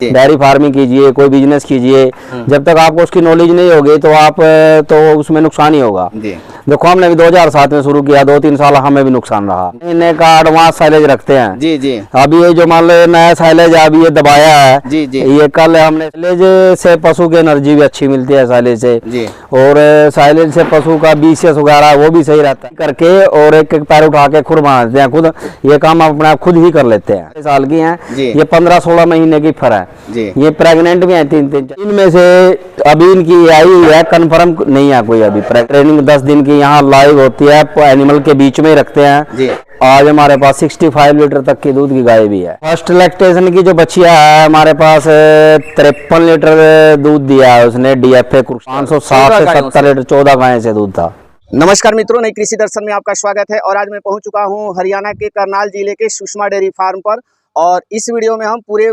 Dairy farming कीजिए, कोई business कीजिए, जब तक आपको उसकी नॉलेज नहीं होगी तो आप तो उसमें नुकसान ही होगा। देखो हमने भी 2007 में शुरू किया, 2-3 साल हमें भी नुकसान रहा। महीने का एडवांस साइलेज रखते हैं। जी जी। अभी ये जो मान लो नया साइलेज अभी ये दबाया है, जी जी। ये कल हमने साइलेज से पशु की एनर्जी भी अच्छी मिलती है साइलेज से जी। और साइलेज से पशु का बीसीएस वगैरह वो भी सही रहता है करके, और एक एक पैर उठा के खुद बना देते हैं। खुद ये काम अपने आप खुद ही कर लेते हैं। साल की हैं, ये 15-16 महीने की फर है। ये प्रेग्नेंट भी है 3-3। इनमें से अभी इनकी आई हुई है, कंफर्म नहीं है कोई अभी। ट्रेनिंग 10 दिन की यहाँ लाइव होती है, एनिमल के बीच में ही रखते हैं जी। आज हमारे पास 65 लीटर तक की दूध की गाय भी है। फर्स्ट लैक्टेशन की जो बच्चिया है हमारे पास 53 लीटर दूध दिया है उसने। डीएफए 560 से 70 लीटर 14 गाय से दूध था। नमस्कार मित्रों, नई कृषि दर्शन में आपका स्वागत है। और आज मैं पहुंच चुका हूं हरियाणा के करनाल जिले के सुषमा डेयरी फार्म पर। और इस वीडियो में हम पूरे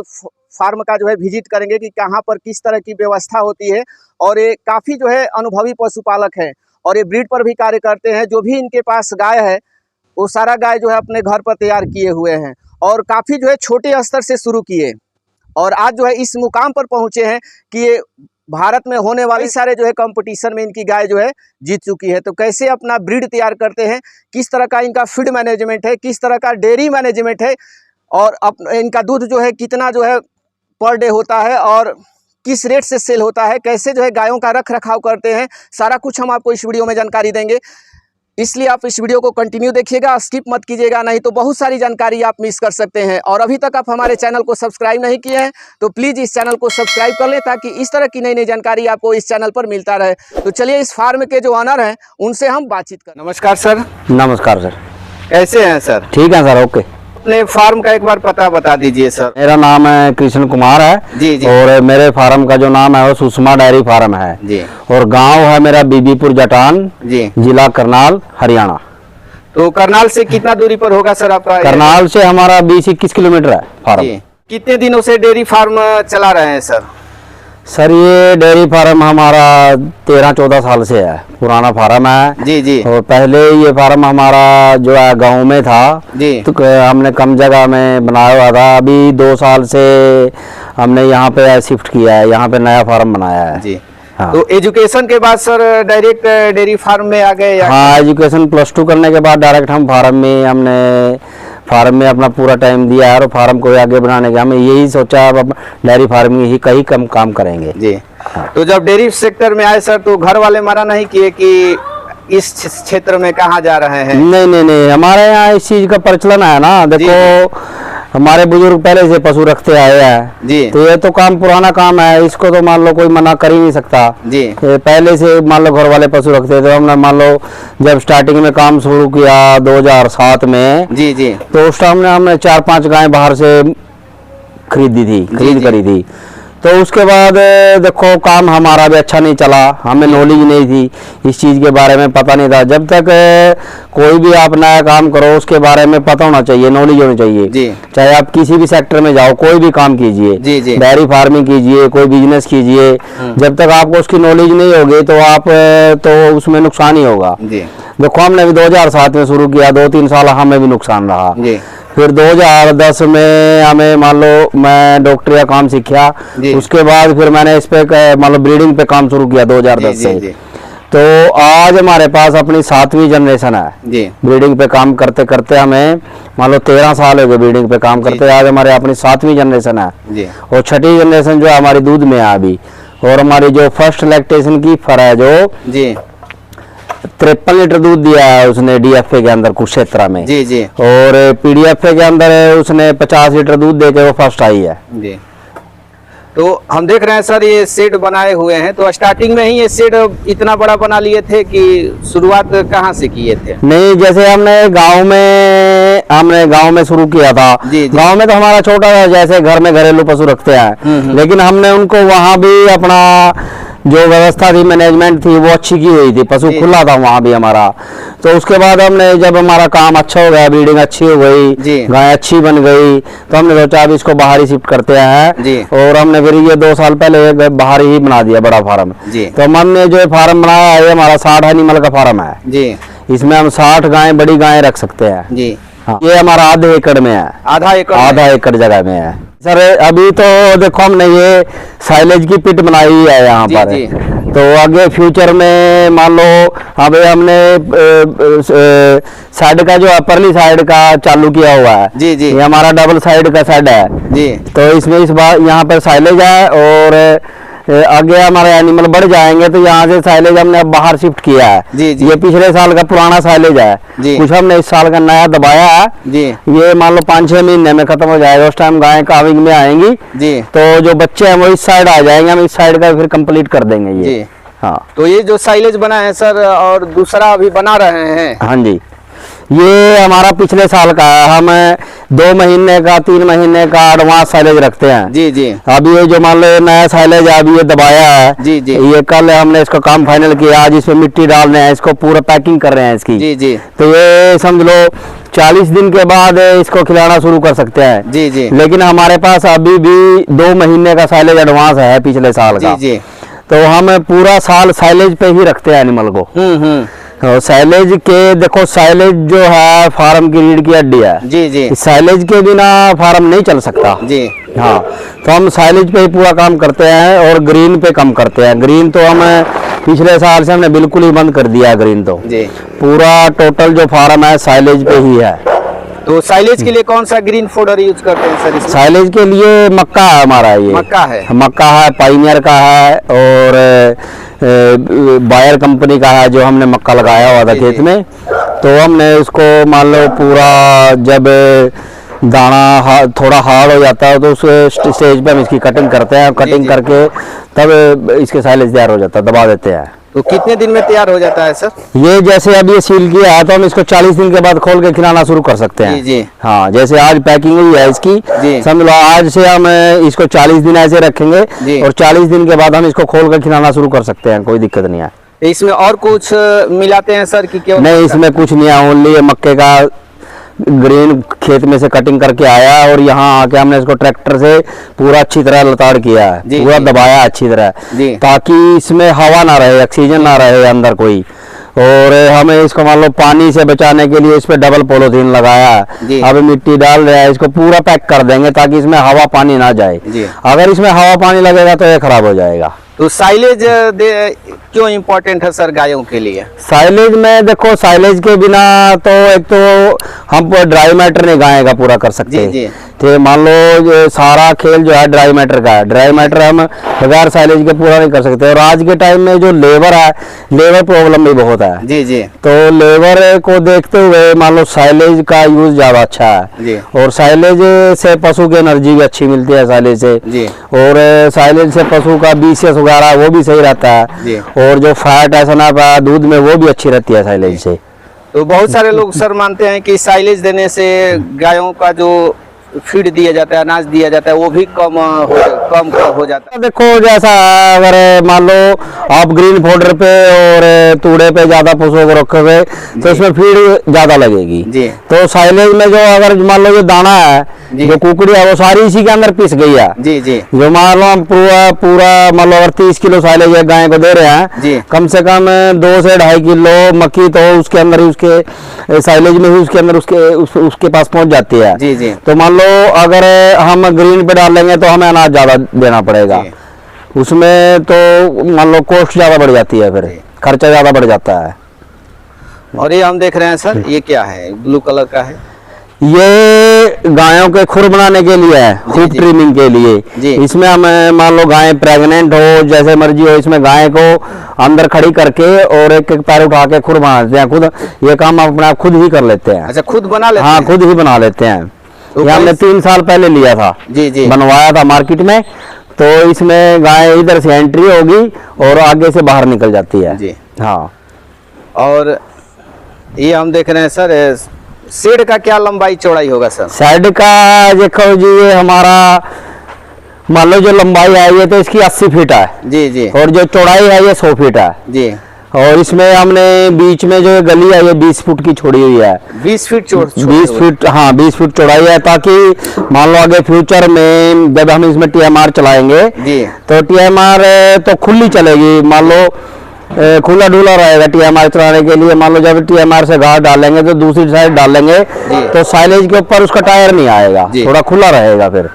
फार्म का जो है विजिट करेंगे कि कहां पर किस तरह की व्यवस्था होती है। और ये काफ़ी जो है अनुभवी पशुपालक हैं और ये ब्रीड पर भी कार्य करते हैं। जो भी इनके पास गाय है वो सारा गाय जो है अपने घर पर तैयार किए हुए हैं और काफ़ी जो है छोटे स्तर से शुरू किए और आज जो है इस मुकाम पर पहुँचे हैं कि ये भारत में होने वाले सारे जो है कंपटीशन में इनकी गाय जो है जीत चुकी है। तो कैसे अपना ब्रीड तैयार करते हैं, किस तरह का इनका फीड मैनेजमेंट है, किस तरह का डेयरी मैनेजमेंट है और इनका दूध जो है कितना जो है पर डे होता है और किस रेट से सेल होता है, कैसे जो है गायों का रख रखाव करते हैं, सारा कुछ हम आपको इस वीडियो में जानकारी देंगे। इसलिए आप इस वीडियो को कंटिन्यू देखिएगा, स्किप मत कीजिएगा, नहीं तो बहुत सारी जानकारी आप मिस कर सकते हैं। और अभी तक आप हमारे चैनल को सब्सक्राइब नहीं किए हैं तो प्लीज़ इस चैनल को सब्सक्राइब कर लें ताकि इस तरह की नई नई जानकारी आपको इस चैनल पर मिलता रहे। तो चलिए इस फार्म के जो ऑनर हैं उनसे हम बातचीत करें। नमस्कार सर। नमस्कार सर। कैसे हैं सर? ठीक है सर, ओके। अपने फार्म का एक बार पता बता दीजिए सर। मेरा नाम है कृष्ण कुमार है जी जी। और मेरे फार्म का जो नाम है वो सुषमा डेयरी फार्म है जी। और गांव है मेरा बीबीपुर जटान जी, जिला करनाल हरियाणा। तो करनाल से कितना दूरी पर होगा सर आपका? करनाल से हमारा 20-21 किलोमीटर है फार्म। कितने दिनों से डेयरी फार्म चला रहे हैं सर? सर ये डेयरी फार्म हमारा 13-14 साल से है, पुराना फार्म है जी जी। और पहले ये फार्म हमारा जो है गांव में था जी, तो हमने कम जगह में बनाया हुआ था। अभी 2 साल से हमने यहाँ पे शिफ्ट किया है, यहाँ पे नया फार्म बनाया है जी। हाँ। तो एजुकेशन के बाद सर डायरेक्ट डेयरी फार्म में आ गए? हाँ, एजुकेशन +2 करने के बाद डायरेक्ट हम फार्म में हमने अपना पूरा टाइम दिया है और फार्म को आगे बनाने का हमें यही सोचा अब डेयरी फार्मिंग ही कहीं कम काम करेंगे जी। हाँ। तो जब डेयरी सेक्टर में आए सर तो घर वाले मना नहीं किए कि इस क्षेत्र में कहाँ जा रहे हैं? नहीं, हमारे यहाँ इस चीज का प्रचलन है ना। देखो हमारे बुजुर्ग पहले से पशु रखते आए हैं जी, तो ये तो काम पुराना काम है, इसको तो मान लो कोई मना कर ही नहीं सकता जी। पहले से मान लो घर वाले पशु रखते थे। हमने मान लो जब स्टार्टिंग में काम शुरू किया 2007 में जी जी, तो उस टाइम में हमने 4-5 गायें बाहर से खरीद करी थी। तो उसके बाद देखो काम हमारा भी अच्छा नहीं चला, हमें नॉलेज नहीं थी इस चीज़ के बारे में, पता नहीं था। जब तक कोई भी आप नया काम करो उसके बारे में पता होना चाहिए, नॉलेज होनी चाहिए जी। चाहे आप किसी भी सेक्टर में जाओ, कोई भी काम कीजिए, डेयरी फार्मिंग कीजिए, कोई बिजनेस कीजिए, जब तक आपको उसकी नॉलेज नहीं होगी तो आप तो उसमें नुकसान ही होगा। देखो हमने भी 2007 में शुरू किया, 2-3 साल हमें भी नुकसान रहा। फिर 2010 में हमें मान लो मैं डॉक्टर का काम सीखा, उसके बाद फिर मैंने इस पे मान लो ब्रीडिंग पे काम शुरू किया 2010 से। तो आज हमारे पास अपनी 7वीं जनरेशन है ब्रीडिंग पे काम करते करते। हमें मान लो 13 साल हो गए ब्रीडिंग पे काम करते। आज हमारे अपनी 7वीं जनरेशन है और 6ठी जनरेशन जो हमारी दूध में है अभी। और हमारी जो फर्स्ट लैक्टेशन की फर है जो 53 लीटर दूध दिया है उसने डीएफए के अंदर कुरुक्षेत्र में जी जी। और पीडीएफए के अंदर उसने 50 लीटर दूध देके वो फर्स्ट आई है जी। तो हम देख रहे हैं सर ये शेड बनाए हुए हैं, तो स्टार्टिंग में ही ये शेड इतना बड़ा बना लिए थे कि शुरुआत कहाँ से किए थे? नहीं, जैसे हमने गांव में शुरू किया था। गांव में तो हमारा छोटा था, जैसे घर में घरेलू पशु रखते हैं, लेकिन हमने उनको वहाँ भी अपना जो व्यवस्था थी, मैनेजमेंट थी, वो अच्छी की हुई थी, पशु खुला था वहाँ भी हमारा। तो उसके बाद हमने जब हमारा काम अच्छा हो गया, ब्रीडिंग अच्छी हो गई, गाय अच्छी बन गई, तो हमने सोचा अब इसको बाहर ही शिफ्ट करते हैं। और हमने फिर ये 2 साल पहले बाहर ही बना दिया बड़ा फार्म। तो हमने जो फार्म बनाया है हमारा 60 एनिमल का फार्म है। इसमें हम 60 गायें, बड़ी गायें रख सकते हैं। हाँ, ये हमारा आधे एकड़ में है, आधा एकड़ जगह में है। सर अभी तो देखो हमने ये साइलेज की पिट बनाई हुई है यहाँ पर, तो आगे फ्यूचर में मान लो अभी हमने साइड का जो अपरली साइड का चालू किया हुआ है जी, ये हमारा डबल साइड का साइड है जी। तो इसमें इस बार यहाँ पर साइलेज है और आगे हमारे एनिमल बढ़ जाएंगे तो यहाँ से साइलेज हमने अब बाहर शिफ्ट किया है जी, जी। ये पिछले साल का पुराना साइलेज है जी। कुछ हमने इस साल का नया दबाया है जी। ये मान लो 5-6 महीने में खत्म हो जाएगा, उस टाइम गायें काविंग में आएंगी जी। तो जो बच्चे हैं वो इस साइड आ जाएंगे, हम इस साइड का फिर कंप्लीट कर देंगे ये जी। हाँ, तो ये जो साइलेज बना है सर और दूसरा अभी बना रहे हैं, हाँ जी, ये हमारा पिछले साल का है। हम 2 महीने का 3 महीने का एडवांस साइलेज रखते हैं जी जी। अभी ये जो मान लो नया साइलेज है, अभी ये दबाया है जी जी। ये कल हमने इसका काम फाइनल किया, आज इसमें मिट्टी डाल रहे हैं, इसको पूरा पैकिंग कर रहे हैं इसकी जी जी। तो ये समझ लो 40 दिन के बाद इसको खिलाना शुरू कर सकते हैं जी जी। लेकिन हमारे पास अभी भी 2 महीने का साइलेज एडवांस है पिछले साल का जी। तो हम पूरा साल साइलेज पे ही रखते हैं एनिमल को। तो साइलेज के देखो, साइलेज जो है फार्म की रीढ़ की हड्डी है जी जी। साइलेज के बिना फार्म नहीं चल सकता जी। हाँ, तो हम साइलेज पे ही पूरा काम करते हैं और ग्रीन पे कम करते हैं। ग्रीन तो हम पिछले साल से हमने बिल्कुल ही बंद कर दिया है ग्रीन तो जी। पूरा टोटल जो फार्म है साइलेज पे ही है। तो साइलेज के लिए कौन सा ग्रीन फोडर यूज करते हैं सर? साइलेज के लिए मक्का है हमारा, ये मक्का है, पाइनियर का है और बायर कंपनी का है जो हमने मक्का लगाया हुआ था खेत में। तो हमने उसको मान लो पूरा जब दाना थोड़ा हार्ड हो जाता है तो उस स्टेज पे हम इसकी कटिंग करते हैं, कटिंग करके तब इसके साइलेज तैयार हो जाता है, दबा देते हैं। तो कितने दिन में तैयार हो जाता है सर? ये जैसे अब ये सील किया है तो हम इसको 40 दिन के बाद खोल के खिलाना शुरू कर सकते हैं जी जी। हाँ, जैसे आज पैकिंग हुई है इसकी, समझ लो आज से हम इसको 40 दिन ऐसे रखेंगे और 40 दिन के बाद हम इसको खोल कर खिलाना शुरू कर सकते हैं, कोई दिक्कत नहीं है। इसमें और कुछ मिलाते हैं सर कि क्यों? नहीं, इसमें कुछ नहीं है, ओनली मक्के का ग्रीन खेत में से कटिंग करके आया और यहाँ आके हमने इसको ट्रैक्टर से पूरा अच्छी तरह लताड़ किया है, पूरा दबाया अच्छी तरह ताकि इसमें हवा ना रहे, ऑक्सीजन ना रहे अंदर कोई। और हमें इसको मान लो पानी से बचाने के लिए इस पे डबल पॉलीथीन लगाया है। अब मिट्टी डाल रहे हैं, इसको पूरा पैक कर देंगे ताकि इसमें हवा पानी ना जाए। अगर इसमें हवा पानी लगेगा तो ये खराब हो जाएगा। तो साइलेज क्यों इम्पोर्टेंट है सर गायों के लिए? साइलेज में देखो, साइलेज के बिना तो एक तो हम ड्राई मैटर नहीं गाय का पूरा कर सकते जी। तो मान लो सारा खेल जो है ड्राई मैटर का है, ड्राई मैटर हम बगैर साइलेज के पूरा नहीं कर सकते। और आज के टाइम में जो लेबर है, लेबर प्रॉब्लम भी बहुत है जी जी। तो लेबर को देखते हुए मान लो साइलेज का यूज ज्यादा अच्छा है जी। और साइलेज से पशु की एनर्जी भी अच्छी मिलती है साइलेज से जी। और साइलेज से पशु का BCS वगैरह वो भी सही रहता है जी। और जो फैट है सना का दूध में वो भी अच्छी रहती है साइलेज से। तो बहुत सारे लोग सर मानते हैं कि साइलेज देने से गायों का जो फीड दिया जाता है, अनाज दिया जाता है, वो भी कम हो जाता है। देखो, जैसा अगर मान लो आप ग्रीन फोडर पे और तूड़े पे ज्यादा पशुओं को रखोगे तो इसमें फीड ज्यादा लगेगी जी। तो साइलेज में जो अगर मान लो जो दाना है, जो कुकड़ी है, वो सारी इसी के अंदर पिस गई है जी जी। जो मान लो हम पूरा मान लो अगर 30 किलो साइलेज गाय को दे रहे हैं जी, कम से कम 2 से 2.5 किलो मक्की तो उसके अंदर ही, उसके साइलेज में ही उसके अंदर उसके पास पहुंच जाती है जी जी। तो मान लो अगर हम ग्रीन पे डालेंगे तो हमें अनाज ज्यादा देना पड़ेगा, उसमें तो मान लो कॉस्ट ज्यादा बढ़ जाती है, फिर खर्चा ज्यादा बढ़ जाता है। और ये हम देख रहे हैं सर, ये क्या है? ब्लू कलर का है, ये गायों के खुर बनाने के लिए है, खूब ट्रिमिंग के लिए। इसमें हम मान लो गाय प्रेग्नेंट हो, जैसे मर्जी हो, इसमें गाय को अंदर खड़ी करके और एक एक पैर उठा के खुर बना देते हैं खुद। ये काम अपना खुद ही कर लेते हैं। अच्छा, खुद बना लेते हैं? हाँ, खुद ही बना लेते हैं। तो ये हमने 3 साल पहले लिया था जी जी, बनवाया था मार्केट में। तो इसमें गाय इधर से एंट्री होगी और आगे से बाहर निकल जाती है जी। हाँ, और ये हम देख रहे हैं सर, शेड का क्या लंबाई चौड़ाई होगा सर? शेड का देखो जी, ये हमारा मान लो जो लंबाई है ये तो इसकी 80 फीट है जी जी। और जो चौड़ाई है ये 100 फीट है जी। और इसमें हमने बीच में जो गली है ये 20 फुट की छोड़ी हुई है। 20 फीट 20 फीट, हाँ 20 फीट चौड़ाई है, ताकि मान लो आगे फ्यूचर में जब हम इसमें TMR चलाएंगे जी, तो TMR तो खुली चलेगी। मान लो खुला डुला रहेगा TMR चलाने के लिए। मान लो जब TMR से घास डालेंगे तो दूसरी साइड डालेंगे तो साइलेज के ऊपर उसका टायर नहीं आएगा, थोड़ा खुला रहेगा फिर।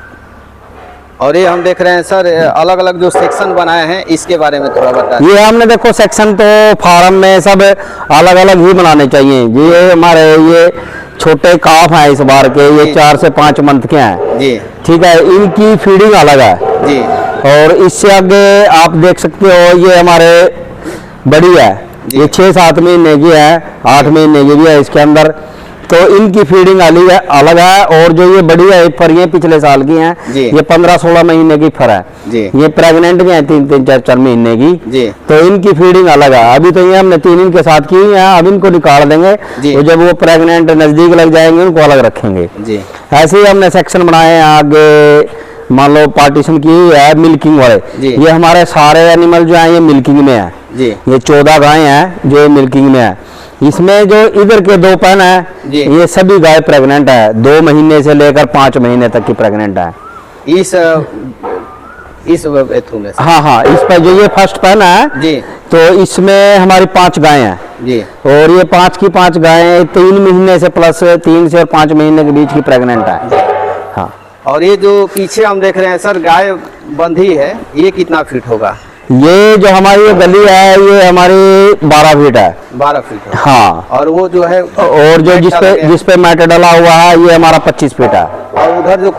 और ये हम देख रहे हैं सर अलग अलग जो सेक्शन बनाए हैं इसके बारे में थोड़ा बताएं। ये हमने देखो सेक्शन तो फार्म में सब अलग अलग ही बनाने चाहिए। ये हमारे ये छोटे काफ हैं इस बार के, ये 4 से 5 मंथ के हैं जी, ठीक है। इनकी फीडिंग अलग है जी। और इससे आगे आप देख सकते हो ये हमारे बड़ी है, ये 6-7 महीने की है, 8 महीने की भी है इसके अंदर, तो इनकी फीडिंग अलग है। और जो ये बड़ी है फर ये पिछले साल की हैं, ये 15-16 महीने की फर है जी। ये प्रेग्नेंट भी है 3-3, 4-4 महीने की जी। तो इनकी फीडिंग अलग है। अभी तो ये हमने 3 इनके साथ की है, अब इनको निकाल देंगे तो जब वो प्रेग्नेंट नजदीक लग जाएंगे उनको अलग रखेंगे जी। ऐसे ही हमने सेक्शन बनाए हैं। आगे मान लो पार्टीशन की है मिल्किंग वाले, ये हमारे सारे एनिमल जो है ये मिल्किंग में है जी। ये 14 गाय हैं जो मिल्किंग में है। इसमें जो इधर के 2 पैन है ये सभी गाय प्रेग्नेंट है, 2 महीने से लेकर 5 महीने तक की प्रेग्नेंट है इस में। हाँ, इस पर जो ये फर्स्ट पैन है जी, तो इसमें हमारी 5 गायें हैं जी। और ये 5 की 5 गायें 3 महीने से प्लस 3 से और 5 महीने के बीच की प्रेग्नेंट है। हाँ, और ये जो पीछे हम देख रहे हैं सर गाय बंधी है, ये कितना फीट होगा? ये जो हमारी ये गली है ये हमारी 12 फीट है। 12 फीट है। हाँ, और वो जो है और जो जिसपे मैट डला हुआ है ये हमारा 25 फीट है। और उधर जो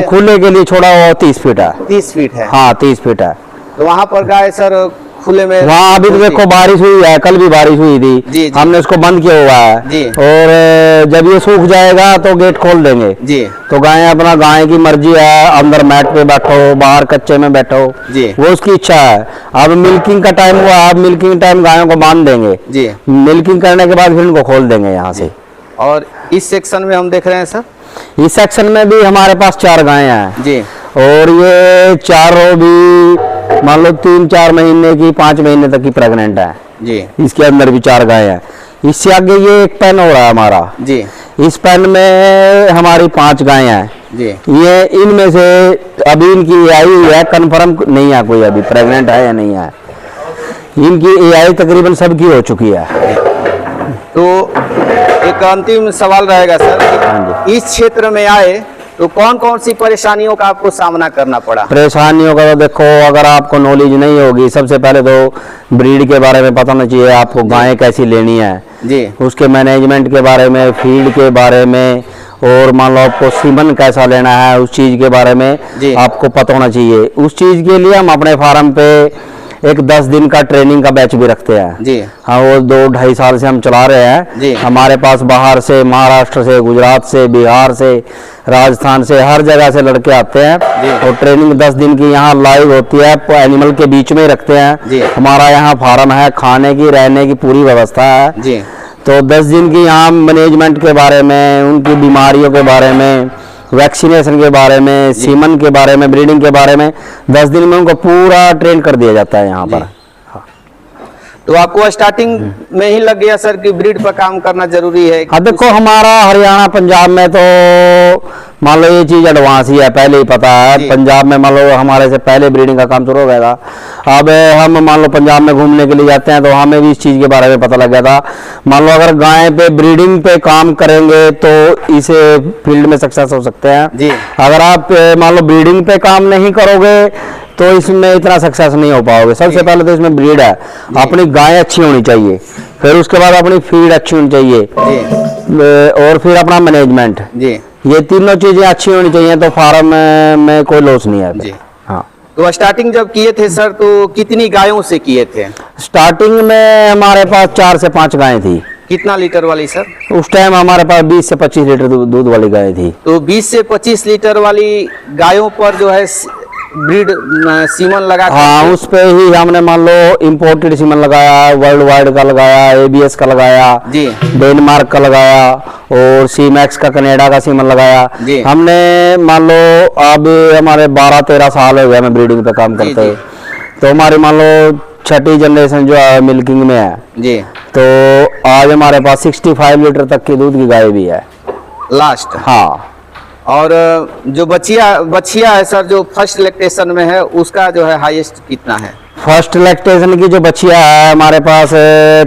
खुले के लिए छोड़ा वो 30 फीट है। 30 फीट है। हाँ, 30 फीट है। तो वहाँ पर गाय सर खुले में, वहाँ अभी तो देखो बारिश हुई है, कल भी बारिश हुई थी जी। हमने उसको बंद किया हुआ है जी। और जब ये सूख जाएगा तो गेट खोल देंगे जी। तो गाय अपना, गाय की मर्जी है, अंदर मैट पे बैठो, बाहर कच्चे में बैठो जी, वो उसकी इच्छा है। अब मिल्किंग का टाइम हुआ, अब मिल्किंग टाइम गायों को बांध देंगे जी। मिल्किंग करने के बाद फिर इनको खोल देंगे यहाँ से। और इस सेक्शन में हम देख रहे हैं सर, इस सेक्शन में भी हमारे पास 4 गायें हैं जी। और ये चारों भी मान लो 3-4 महीने की, 5 महीने तक की प्रेग्नेंट है जी। इसके अंदर भी 4 गायें हैं। इससे आगे ये एक पैन हो रहा है हमारा जी। इस पैन में हमारी 5 गायें हैं जी। ये इनमें से अभी इनकी आई हुई है, कन्फर्म नहीं है कोई अभी प्रेग्नेंट है या नहीं है। इनकी एआई तकरीबन सबकी हो चुकी है। तो एक अंतिम सवाल रहेगा सर, इस क्षेत्र में आए तो कौन कौन सी परेशानियों का आपको सामना करना पड़ा? परेशानियों का तो देखो, अगर आपको नॉलेज नहीं होगी, सबसे पहले तो ब्रीड के बारे में पता होना चाहिए आपको, गायें कैसी लेनी है जी। उसके मैनेजमेंट के बारे में, फील्ड के बारे में, और मान लो आपको सीमन कैसा लेना है उस चीज के बारे में आपको पता होना चाहिए। उस चीज के लिए हम अपने फार्म पे एक 10 दिन का ट्रेनिंग का बैच भी रखते हैं जी। हाँ, वो 2-2.5 साल से हम चला रहे हैं जी। हमारे पास बाहर से, महाराष्ट्र से, गुजरात से, बिहार से, राजस्थान से, हर जगह से लड़के आते हैं और ट्रेनिंग 10 दिन की यहाँ लाइव होती है, एनिमल के बीच में रखते हैं। हमारा यहाँ फार्म है, खाने की रहने की पूरी व्यवस्था है जी। तो 10 दिन की यहाँ मैनेजमेंट के बारे में, उनकी बीमारियों के बारे में, वैक्सीनेशन के बारे में, सीमन के बारे में, ब्रीडिंग के बारे में 10 दिन में उनको पूरा ट्रेन कर दिया जाता है यहाँ पर। हाँ। तो आपको स्टार्टिंग में ही लग गया सर कि ब्रीड पर काम करना जरूरी है? हाँ, देखो हमारा हरियाणा पंजाब में तो मान लो ये चीज एडवांस ही है, पहले ही पता है। पंजाब में मान लो हमारे से पहले ब्रीडिंग का काम शुरू हो गया था। अब हम मान लो पंजाब में घूमने के लिए जाते हैं तो हमें भी इस चीज के बारे में पता लग गया था। मान लो अगर गाय पे ब्रीडिंग पे काम करेंगे तो इस फील्ड में सक्सेस हो सकते हैं जी। अगर आप मान लो ब्रीडिंग पे काम नहीं करोगे तो इसमें इतना सक्सेस नहीं हो पाओगे। सबसे पहले तो इसमें ब्रीड है, अपनी गाय अच्छी होनी चाहिए, फिर उसके बाद अपनी फीड अच्छी होनी चाहिए और फिर अपना मैनेजमेंट जी। ये तीनों चीजें अच्छी होनी चाहिए तो फार्म में कोई लॉस नहीं है जी। हाँ। तो स्टार्टिंग जब किए थे सर तो कितनी गायों से किए थे? स्टार्टिंग में हमारे पास 4 से 5 गायें थी। कितना लीटर वाली सर? उस टाइम हमारे पास 20 से 25 लीटर दूध वाली गाय थी। तो 20 से 25 लीटर वाली गायों पर जो है ब्रीड सीमन लगा, हाँ, उस पे ही हमने मान लो इम्पोर्टेड सीमन लगाया, वर्ल्ड वाइड का लगाया, एबीएस का लगाया जी, डेनमार्क का लगाया और सीमैक्स का, कनाडा का सीमन लगाया जी। हमने मान लो अब हमारे 12-13 साल हो गए हमें ब्रीडिंग पे काम करते हैं। तो हमारी मान लो 6ठी जनरेशन जो है मिल्किंग में है जी। तो आज हमारे पास 65 लीटर तक की दूध की गाय भी है लास्ट। हाँ। और जो बछिया है सर जो फर्स्ट लैक्टेशन में है उसका जो है हाईएस्ट कितना है? फर्स्ट लैक्टेशन की जो बछिया है हमारे पास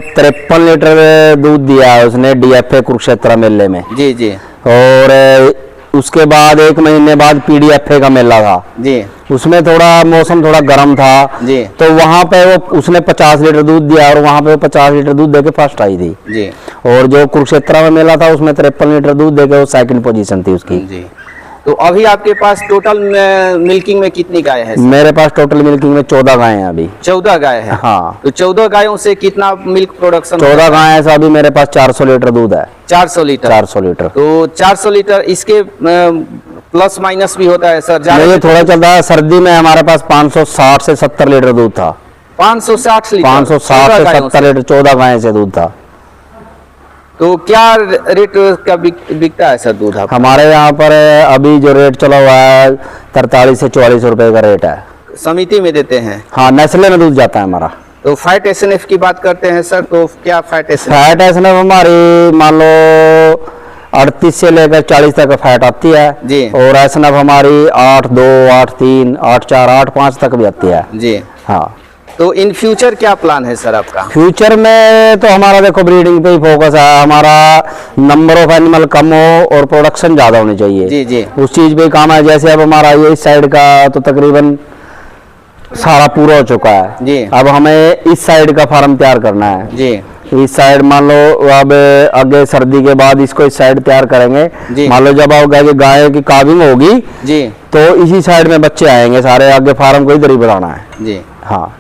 53 लीटर दूध दिया है उसने, डीएफए कुरुक्षेत्र मेले में जी जी। और उसके बाद 1 महीने बाद PDFA का मेला था जी, उसमें थोड़ा मौसम थोड़ा गर्म था जी, तो वहाँ पे वो उसने 50 लीटर दूध दिया और वहाँ पे वो 50 लीटर दूध देके फर्स्ट आई थी जी, और जो कुरुक्षेत्र में मेला था उसमें 53 लीटर दूध देके वो सेकंड पोजीशन थी उसकी। जी। तो अभी आपके पास टोटल मिल्किंग में कितनी गाय है? मेरे पास टोटल मिल्किंग में 14 गायें हैं अभी। 14 गाय है। हाँ, तो 14 गायों से कितना मिल्क प्रोडक्शन? 14 गायें से अभी मेरे पास 400 लीटर दूध है। 400 लीटर। 400 लीटर। तो 400 लीटर इसके प्लस माइनस भी होता है सर? नहीं, थोड़ा चलता है। सर्दी में हमारे पास 560 से 70 लीटर दूध था। 560 लीटर? 560 से 70 लीटर 14 गायें से दूध था। तो क्या रेट का बिकता है सर दूध? हमारे यहाँ पर अभी जो रेट चला हुआ है 43 से 44 रुपए का रेट है। समिति में देते हैं? हाँ, नेस्ले में दूध जाता है हमारा। तो फैट SNF की बात करते हैं सर, तो क्या फैट SNF? फैट SNF हमारी मान लो 38 से लेकर 40 तक फैट आती है जी, और SNF हमारी 8.2, 8.3, 8.4, 8.5 तक भी आती है जी। हाँ। तो इन फ्यूचर क्या प्लान है सर आपका? फ्यूचर में तो हमारा देखो ब्रीडिंग पे ही फोकस है। हमारा नंबर ऑफ एनिमल कम हो और प्रोडक्शन ज्यादा होनी चाहिए। जी, जी। उस चीज पे ही काम है। जैसे अब हमारा ये इस साइड का तो तकरीबन सारा पूरा हो चुका है जी। अब हमें इस साइड का फार्म तैयार करना है जी। इस साइड मान लो अब आगे सर्दी के बाद इसको इस साइड तैयार करेंगे। मान लो जब गाय की काविंग होगी जी, तो इसी साइड में बच्चे आएंगे सारे। आगे फार्म को इधर ही बनाना है जी। हाँ।